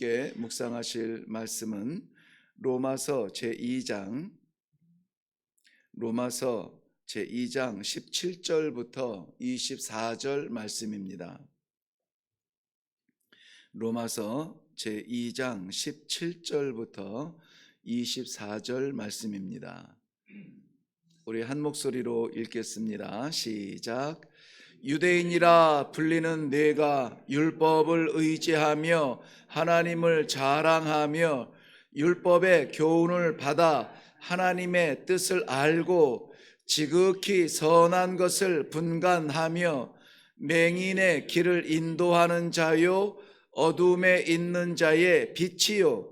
함께 묵상하실 말씀은 로마서 제2장 17절부터 24절 말씀입니다. 로마서 제2장 17절부터 24절 말씀입니다. 우리 한 목소리로 읽겠습니다. 시작. 유대인이라 불리는 내가 율법을 의지하며 하나님을 자랑하며 율법의 교훈을 받아 하나님의 뜻을 알고 지극히 선한 것을 분간하며 맹인의 길을 인도하는 자요 어둠에 있는 자의 빛이요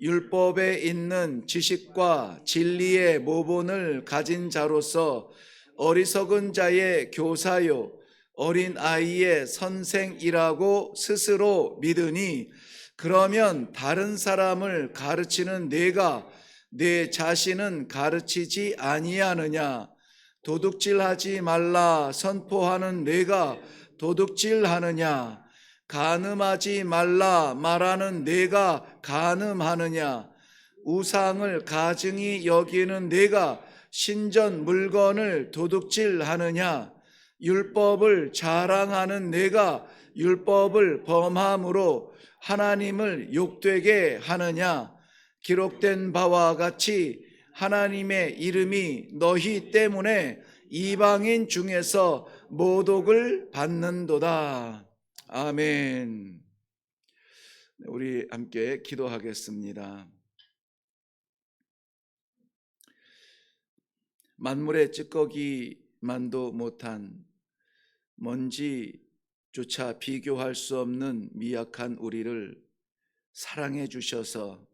율법에 있는 지식과 진리의 모본을 가진 자로서 어리석은 자의 교사요 어린 아이의 선생이라고 스스로 믿으니 그러면 다른 사람을 가르치는 내가 내 자신은 가르치지 아니하느냐? 도둑질하지 말라 선포하는 내가 도둑질하느냐? 간음하지 말라 말하는 내가 간음하느냐? 우상을 가증히 여기는 내가 신전 물건을 도둑질하느냐? 율법을 자랑하는 내가 율법을 범함으로 하나님을 욕되게 하느냐? 기록된 바와 같이 하나님의 이름이 너희 때문에 이방인 중에서 모독을 받는도다. 아멘. 우리 함께 기도하겠습니다. 만물의 찌꺼기만도 못한 먼지조차 비교할 수 없는 미약한 우리를 사랑해 주셔서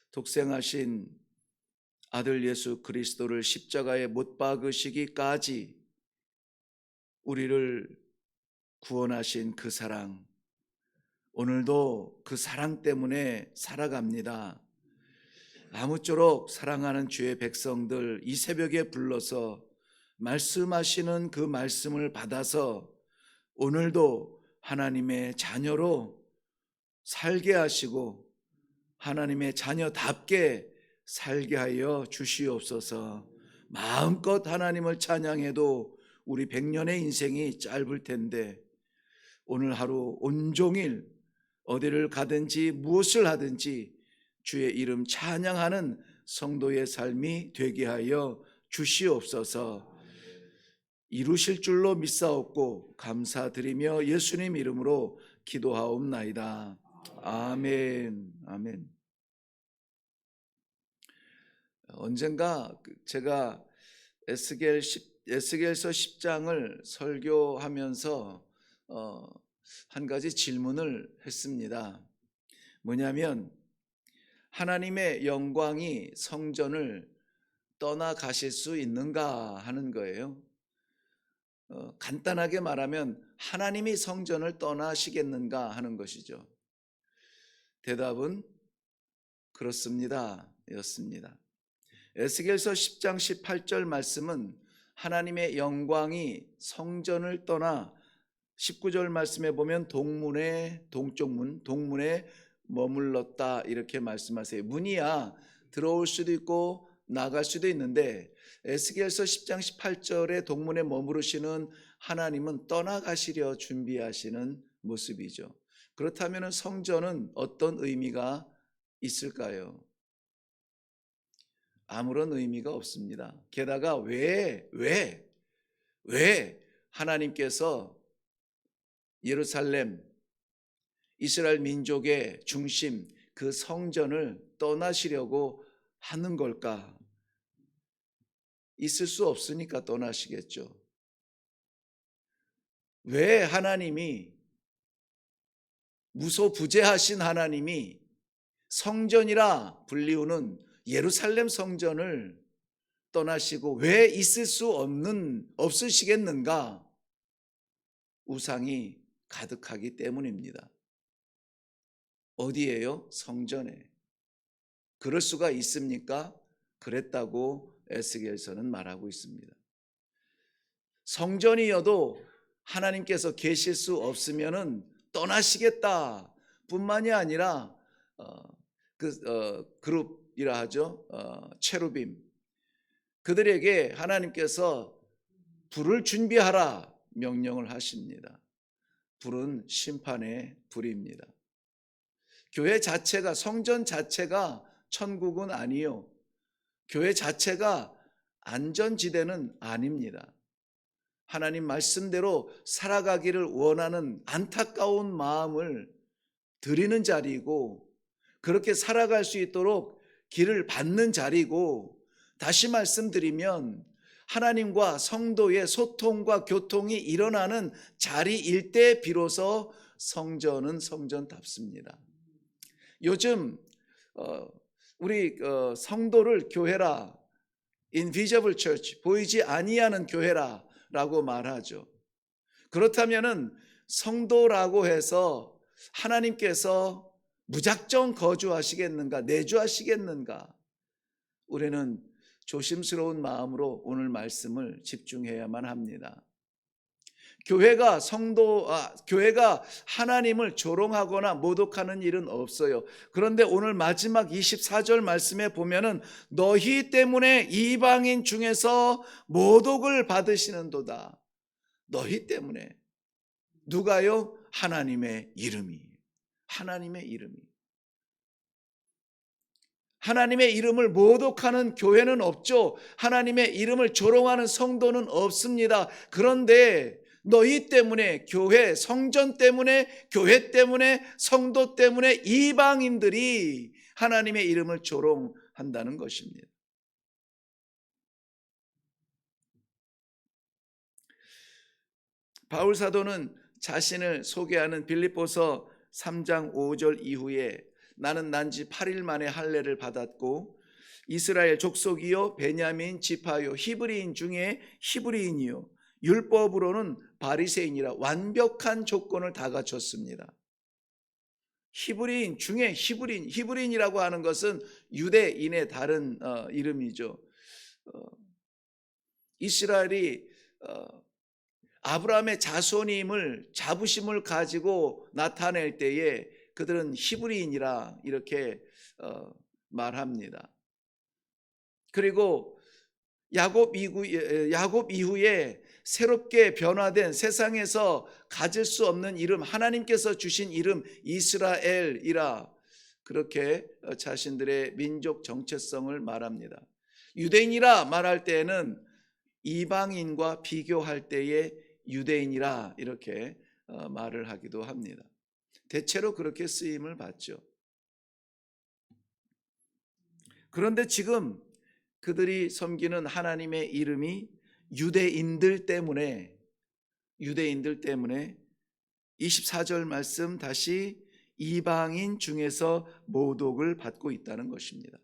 독생하신 아들 예수 그리스도를 십자가에 못 박으시기까지 우리를 구원하신 그 사랑, 오늘도 그 사랑 때문에 살아갑니다. 아무쪼록 사랑하는 주의 백성들 이 새벽에 불러서 말씀하시는 그 말씀을 받아서 오늘도 하나님의 자녀로 살게 하시고 하나님의 자녀답게 살게 하여 주시옵소서. 마음껏 하나님을 찬양해도 우리 100년의 인생이 짧을 텐데 오늘 하루 온종일 어디를 가든지 무엇을 하든지 주의 이름 찬양하는 성도의 삶이 되게 하여 주시옵소서. 이루실 줄로 믿사옵고 감사드리며 예수님 이름으로 기도하옵나이다. 아멘. 아멘. 언젠가 제가 에스겔서 10장을 설교하면서 한 가지 질문을 했습니다. 뭐냐면 하나님의 영광이 성전을 떠나가실 수 있는가 하는 거예요. 간단하게 말하면 하나님이 성전을 떠나시겠는가 하는 것이죠. 대답은 그렇습니다 였습니다. 에스겔서 10장 18절 말씀은 하나님의 영광이 성전을 떠나 19절 말씀에 보면 동문에 동쪽문 동문에 머물렀다 이렇게 말씀하세요. 문이야 들어올 수도 있고 나갈 수도 있는데 에스겔서 10장 18절에 동문에 머무르시는 하나님은 떠나가시려 준비하시는 모습이죠. 그렇다면 성전은 어떤 의미가 있을까요? 아무런 의미가 없습니다. 게다가 왜 하나님께서 예루살렘 이스라엘 민족의 중심 그 성전을 떠나시려고 하는 걸까? 있을 수 없으니까 떠나시겠죠. 왜 하나님이 무소부재하신 하나님이 성전이라 불리우는 예루살렘 성전을 떠나시고 왜 있을 수 없으시겠는가? 우상이 가득하기 때문입니다. 어디에요? 성전에. 그럴 수가 있습니까? 그랬다고 에스겔서는 말하고 있습니다. 성전이어도 하나님께서 계실 수 없으면은 떠나시겠다, 뿐만이 아니라 그룹이라 하죠. 체루빔, 그들에게 하나님께서 불을 준비하라 명령을 하십니다. 불은 심판의 불입니다. 교회 자체가, 성전 자체가 천국은 아니요, 교회 자체가 안전지대는 아닙니다. 하나님 말씀대로 살아가기를 원하는 안타까운 마음을 드리는 자리이고, 그렇게 살아갈 수 있도록 길을 받는 자리고, 다시 말씀드리면 하나님과 성도의 소통과 교통이 일어나는 자리일 때 비로소 성전은 성전답습니다. 요즘 우리 성도를 교회라, invisible church, 보이지 아니하는 교회라 라고 말하죠. 그렇다면은 성도라고 해서 하나님께서 무작정 거주하시겠는가, 내주하시겠는가? 우리는 조심스러운 마음으로 오늘 말씀을 집중해야만 합니다. 교회가 하나님을 조롱하거나 모독하는 일은 없어요. 그런데 오늘 마지막 24절 말씀에 보면은 너희 때문에 이방인 중에서 모독을 받으시는도다. 너희 때문에. 누가요? 하나님의 이름이. 하나님의 이름이. 하나님의 이름을 모독하는 교회는 없죠. 하나님의 이름을 조롱하는 성도는 없습니다. 그런데 너희 때문에, 교회, 성전 때문에, 교회 때문에, 성도 때문에 이방인들이 하나님의 이름을 조롱한다는 것입니다. 바울 사도는 자신을 소개하는 빌립보서 3장 5절 이후에 나는 난지 8일 만에 할례를 받았고 이스라엘 족속이요 베냐민 지파요 히브리인 중에 히브리인이요 율법으로는 바리새인이라 완벽한 조건을 다 갖췄습니다. 히브리인 중에 히브리인이라고 하는 것은 유대인의 다른 이름이죠. 이스라엘이 아브라함의 자손임을, 자부심을 가지고 나타낼 때에 그들은 히브리인이라 이렇게 말합니다. 그리고 야곱 이후에 새롭게 변화된, 세상에서 가질 수 없는 이름, 하나님께서 주신 이름 이스라엘이라 그렇게 자신들의 민족 정체성을 말합니다. 유대인이라 말할 때에는 이방인과 비교할 때에 유대인이라 이렇게 말을 하기도 합니다. 대체로 그렇게 쓰임을 받죠. 그런데 지금 그들이 섬기는 하나님의 이름이 유대인들 때문에 24절 말씀 다시 이방인 중에서 모독을 받고 있다는 것입니다.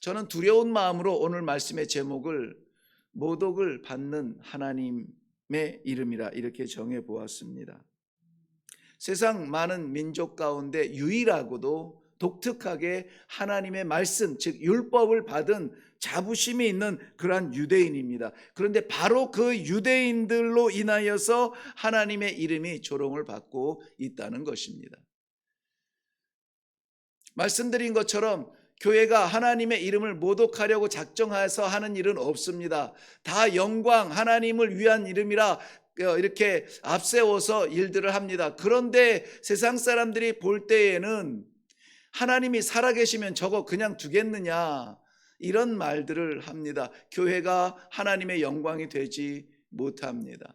저는 두려운 마음으로 오늘 말씀의 제목을 모독을 받는 하나님의 이름이라 이렇게 정해 보았습니다. 세상 많은 민족 가운데 유일하고도 독특하게 하나님의 말씀, 즉 율법을 받은 자부심이 있는 그러한 유대인입니다. 그런데 바로 그 유대인들로 인하여서 하나님의 이름이 조롱을 받고 있다는 것입니다. 말씀드린 것처럼 교회가 하나님의 이름을 모독하려고 작정해서 하는 일은 없습니다. 다 영광, 하나님을 위한 이름이라 이렇게 앞세워서 일들을 합니다. 그런데 세상 사람들이 볼 때에는 하나님이 살아계시면 저거 그냥 두겠느냐, 이런 말들을 합니다. 교회가 하나님의 영광이 되지 못합니다.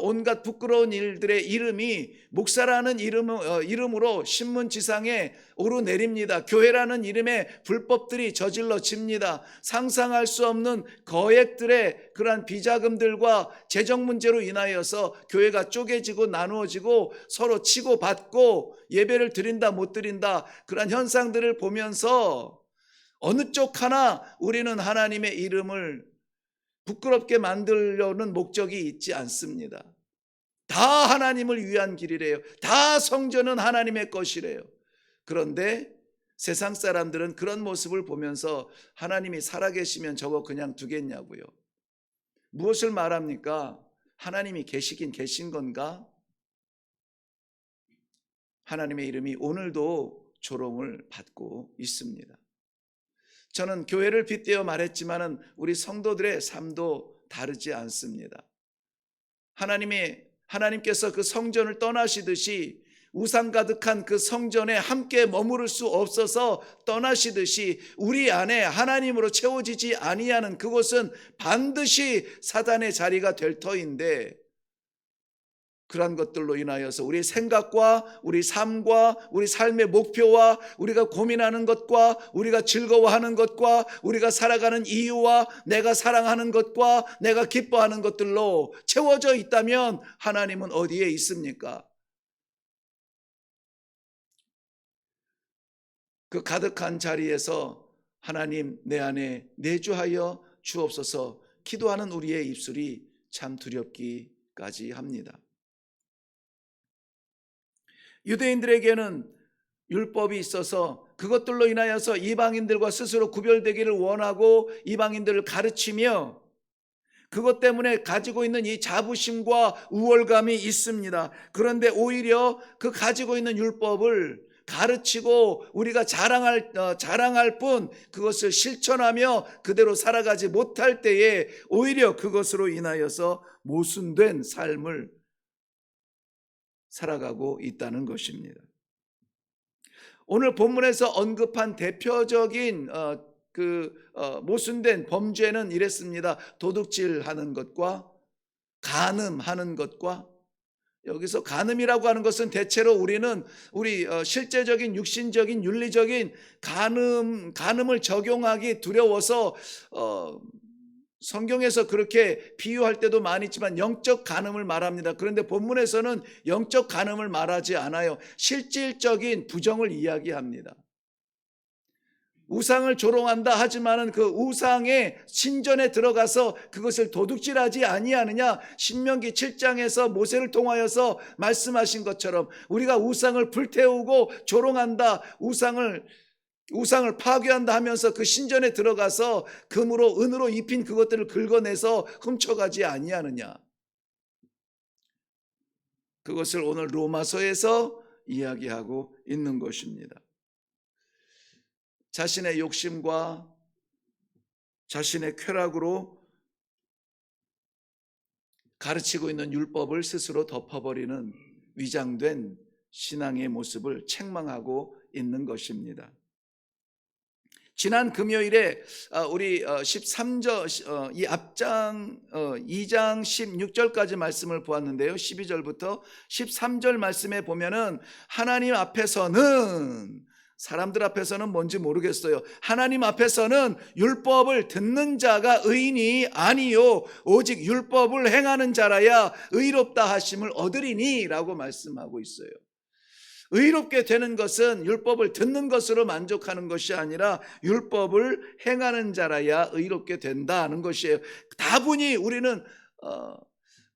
온갖 부끄러운 일들의 이름이 목사라는 이름으로 신문지상에 오르내립니다. 교회라는 이름에 불법들이 저질러집니다. 상상할 수 없는 거액들의 그러한 비자금들과 재정 문제로 인하여서 교회가 쪼개지고 나누어지고 서로 치고받고 예배를 드린다 못 드린다, 그러한 현상들을 보면서 어느 쪽 하나 우리는 하나님의 이름을 부끄럽게 만들려는 목적이 있지 않습니다. 다 하나님을 위한 길이래요. 다 성전은 하나님의 것이래요. 그런데 세상 사람들은 그런 모습을 보면서 하나님이 살아계시면 저거 그냥 두겠냐고요. 무엇을 말합니까? 하나님이 계시긴 계신 건가? 하나님의 이름이 오늘도 조롱을 받고 있습니다. 저는 교회를 빗대어 말했지만은 우리 성도들의 삶도 다르지 않습니다. 하나님께서 그 성전을 떠나시듯이 우상 가득한 그 성전에 함께 머무를 수 없어서 떠나시듯이 우리 안에 하나님으로 채워지지 아니하는 그곳은 반드시 사단의 자리가 될 터인데, 그러한 것들로 인하여서 우리 생각과 우리 삶과 우리 삶의 목표와 우리가 고민하는 것과 우리가 즐거워하는 것과 우리가 살아가는 이유와 내가 사랑하는 것과 내가 기뻐하는 것들로 채워져 있다면 하나님은 어디에 있습니까? 그 가득한 자리에서 하나님 내 안에 내주하여 주옵소서 기도하는 우리의 입술이 참 두렵기까지 합니다. 유대인들에게는 율법이 있어서 그것들로 인하여서 이방인들과 스스로 구별되기를 원하고 이방인들을 가르치며 그것 때문에 가지고 있는 이 자부심과 우월감이 있습니다. 그런데 오히려 그 가지고 있는 율법을 가르치고 우리가 자랑할 뿐 그것을 실천하며 그대로 살아가지 못할 때에 오히려 그것으로 인하여서 모순된 삶을 살아가고 있다는 것입니다. 오늘 본문에서 언급한 대표적인 모순된 범죄는 이랬습니다. 도둑질하는 것과 간음하는 것과, 여기서 간음이라고 하는 것은 대체로 우리는 실제적인 육신적인 윤리적인 간음을 적용하기 두려워서 성경에서 그렇게 비유할 때도 많이 있지만 영적 간음을 말합니다. 그런데 본문에서는 영적 간음을 말하지 않아요. 실질적인 부정을 이야기합니다. 우상을 조롱한다 하지만은 그 우상의 신전에 들어가서 그것을 도둑질하지 아니하느냐. 신명기 7장에서 모세를 통하여서 말씀하신 것처럼 우리가 우상을 불태우고 조롱한다, 우상을 파괴한다 하면서 그 신전에 들어가서 금으로 은으로 입힌 그것들을 긁어내서 훔쳐가지 아니하느냐. 그것을 오늘 로마서에서 이야기하고 있는 것입니다. 자신의 욕심과 자신의 쾌락으로 가르치고 있는 율법을 스스로 덮어버리는 위장된 신앙의 모습을 책망하고 있는 것입니다. 지난 금요일에 우리 13절 이 앞장 2장 16절까지 말씀을 보았는데요. 12절부터 13절 말씀에 보면은 하나님 앞에서는, 사람들 앞에서는 뭔지 모르겠어요. 하나님 앞에서는 율법을 듣는 자가 의인이 아니요 오직 율법을 행하는 자라야 의롭다 하심을 얻으리니 라고 말씀하고 있어요. 의롭게 되는 것은 율법을 듣는 것으로 만족하는 것이 아니라 율법을 행하는 자라야 의롭게 된다는 것이에요. 다분히 우리는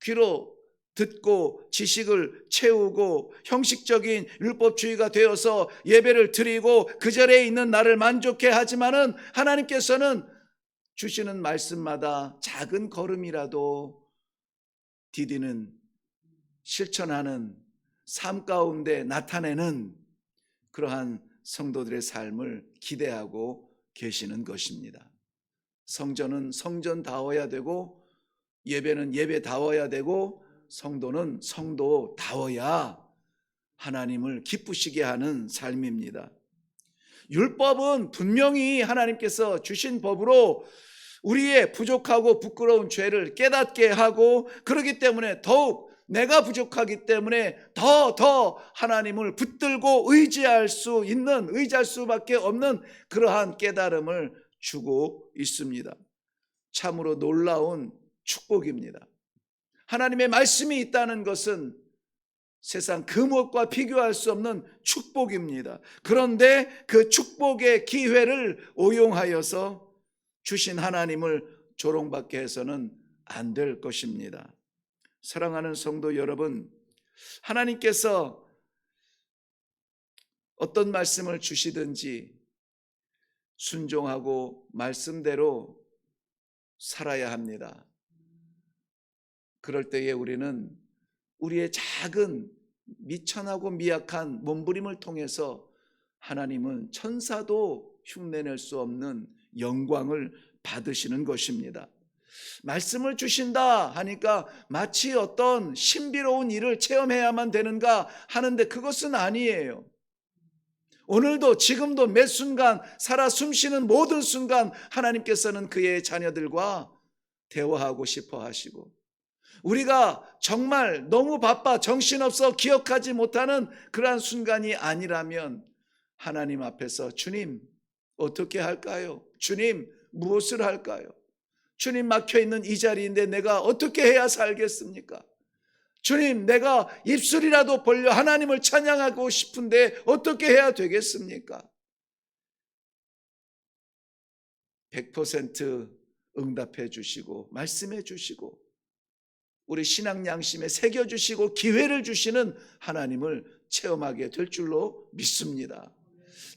귀로 듣고 지식을 채우고 형식적인 율법주의가 되어서 예배를 드리고 그 자리에 있는 나를 만족해 하지만은 하나님께서는 주시는 말씀마다 작은 걸음이라도 디디는, 실천하는, 삶 가운데 나타내는 그러한 성도들의 삶을 기대하고 계시는 것입니다. 성전은 성전다워야 되고 예배는 예배다워야 되고 성도는 성도다워야 하나님을 기쁘시게 하는 삶입니다. 율법은 분명히 하나님께서 주신 법으로 우리의 부족하고 부끄러운 죄를 깨닫게 하고, 그렇기 때문에 더욱 내가 부족하기 때문에 더 하나님을 붙들고 의지할 수밖에 없는 그러한 깨달음을 주고 있습니다. 참으로 놀라운 축복입니다. 하나님의 말씀이 있다는 것은 세상 그 무엇과 비교할 수 없는 축복입니다. 그런데 그 축복의 기회를 오용하여서 주신 하나님을 조롱받게 해서는 안 될 것입니다. 사랑하는 성도 여러분, 하나님께서 어떤 말씀을 주시든지 순종하고 말씀대로 살아야 합니다. 그럴 때에 우리는 우리의 작은 미천하고 미약한 몸부림을 통해서 하나님은 천사도 흉내낼 수 없는 영광을 받으시는 것입니다. 말씀을 주신다 하니까 마치 어떤 신비로운 일을 체험해야만 되는가 하는데 그것은 아니에요. 오늘도 지금도 매 순간 살아 숨쉬는 모든 순간 하나님께서는 그의 자녀들과 대화하고 싶어 하시고, 우리가 정말 너무 바빠 정신없어 기억하지 못하는 그러한 순간이 아니라면 하나님 앞에서 주님 어떻게 할까요? 주님 무엇을 할까요? 주님 막혀있는 이 자리인데 내가 어떻게 해야 살겠습니까? 주님 내가 입술이라도 벌려 하나님을 찬양하고 싶은데 어떻게 해야 되겠습니까? 100% 응답해 주시고 말씀해 주시고 우리 신앙 양심에 새겨주시고 기회를 주시는 하나님을 체험하게 될 줄로 믿습니다.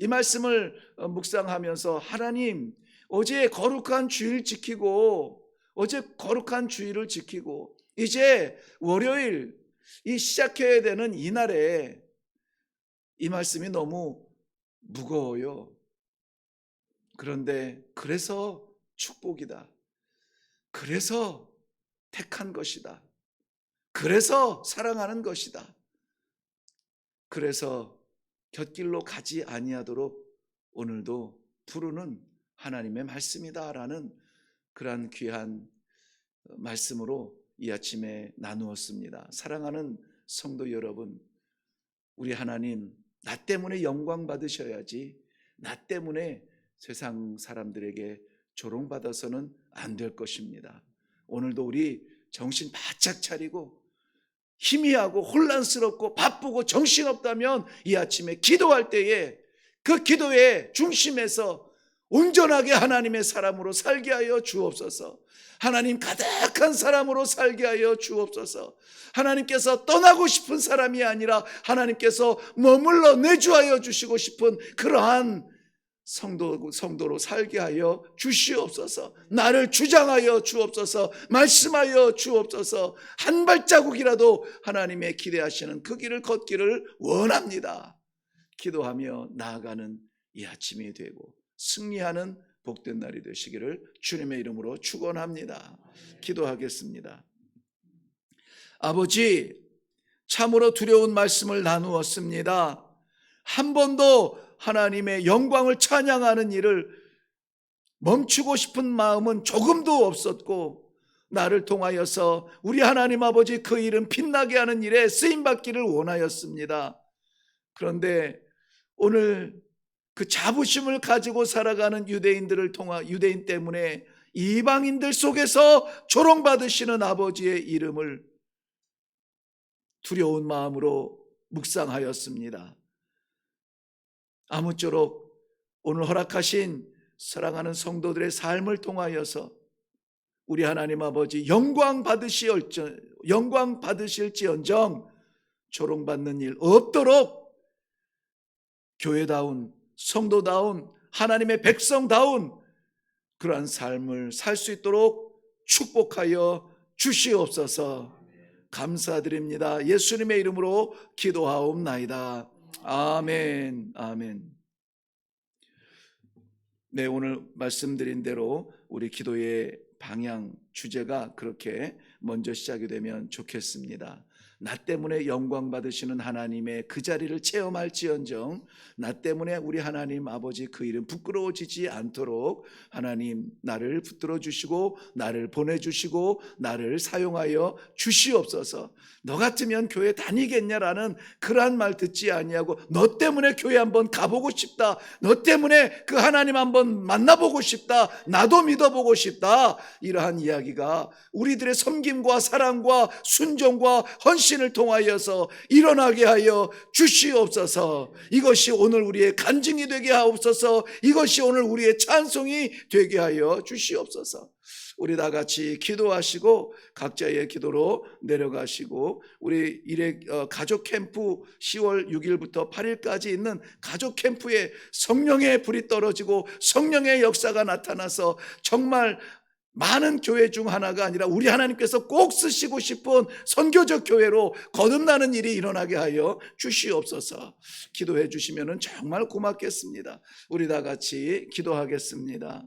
이 말씀을 묵상하면서 하나님 어제 거룩한 주일 지키고 어제 거룩한 주일을 지키고 이제 월요일 이 시작해야 되는 이날에 이 말씀이 너무 무거워요. 그런데 그래서 축복이다. 그래서 택한 것이다. 그래서 사랑하는 것이다. 그래서 곁길로 가지 아니하도록 오늘도 부르는 하나님의 말씀이다라는 그러한 귀한 말씀으로 이 아침에 나누었습니다. 사랑하는 성도 여러분, 우리 하나님 나 때문에 영광 받으셔야지 나 때문에 세상 사람들에게 조롱받아서는 안 될 것입니다. 오늘도 우리 정신 바짝 차리고 희미하고 혼란스럽고 바쁘고 정신없다면 이 아침에 기도할 때에 그 기도의 중심에서 온전하게 하나님의 사람으로 살게 하여 주옵소서. 하나님 가득한 사람으로 살게 하여 주옵소서. 하나님께서 떠나고 싶은 사람이 아니라 하나님께서 머물러 내주하여 주시고 싶은 그러한 성도로 살게 하여 주시옵소서. 나를 주장하여 주옵소서. 말씀하여 주옵소서. 한 발자국이라도 하나님의 기대하시는 그 길을 걷기를 원합니다. 기도하며 나아가는 이 아침이 되고 승리하는 복된 날이 되시기를 주님의 이름으로 축원합니다. 기도하겠습니다. 아버지, 참으로 두려운 말씀을 나누었습니다. 한 번도 하나님의 영광을 찬양하는 일을 멈추고 싶은 마음은 조금도 없었고 나를 통하여서 우리 하나님 아버지 그 일은 빛나게 하는 일에 쓰임받기를 원하였습니다. 그런데 오늘 그 자부심을 가지고 살아가는 유대인 때문에 이방인들 속에서 조롱받으시는 아버지의 이름을 두려운 마음으로 묵상하였습니다. 아무쪼록 오늘 허락하신 사랑하는 성도들의 삶을 통하여서 우리 하나님 아버지 영광 받으실지언정 조롱받는 일 없도록 교회다운 성도다운 하나님의 백성다운 그러한 삶을 살 수 있도록 축복하여 주시옵소서. 감사드립니다. 예수님의 이름으로 기도하옵나이다. 아멘. 아멘. 네, 오늘 말씀드린 대로 우리 기도의 방향, 주제가 그렇게 먼저 시작이 되면 좋겠습니다. 나 때문에 영광 받으시는 하나님의 그 자리를 체험할지언정 나 때문에 우리 하나님 아버지 그 이름 부끄러워지지 않도록 하나님 나를 붙들어 주시고 나를 보내주시고 나를 사용하여 주시옵소서. 너 같으면 교회 다니겠냐라는 그러한 말 듣지 아니하고 너 때문에 교회 한번 가보고 싶다. 너 때문에 그 하나님 한번 만나보고 싶다. 나도 믿어보고 싶다. 이러한 이야기가 우리들의 섬김과 사랑과 순종과 헌신을 통하여서 일어나게 하여 주시옵소서. 이것이 오늘 우리의 간증이 되게 하옵소서. 이것이 오늘 우리의 찬송이 되게 하여 주시옵소서. 우리 다 같이 기도하시고 각자의 기도로 내려가시고 우리 가족 캠프 10월 6일부터 8일까지 있는 가족 캠프에 성령의 불이 떨어지고 성령의 역사가 나타나서 정말 많은 교회 중 하나가 아니라 우리 하나님께서 꼭 쓰시고 싶은 선교적 교회로 거듭나는 일이 일어나게 하여 주시옵소서. 기도해 주시면 정말 고맙겠습니다. 우리 다 같이 기도하겠습니다.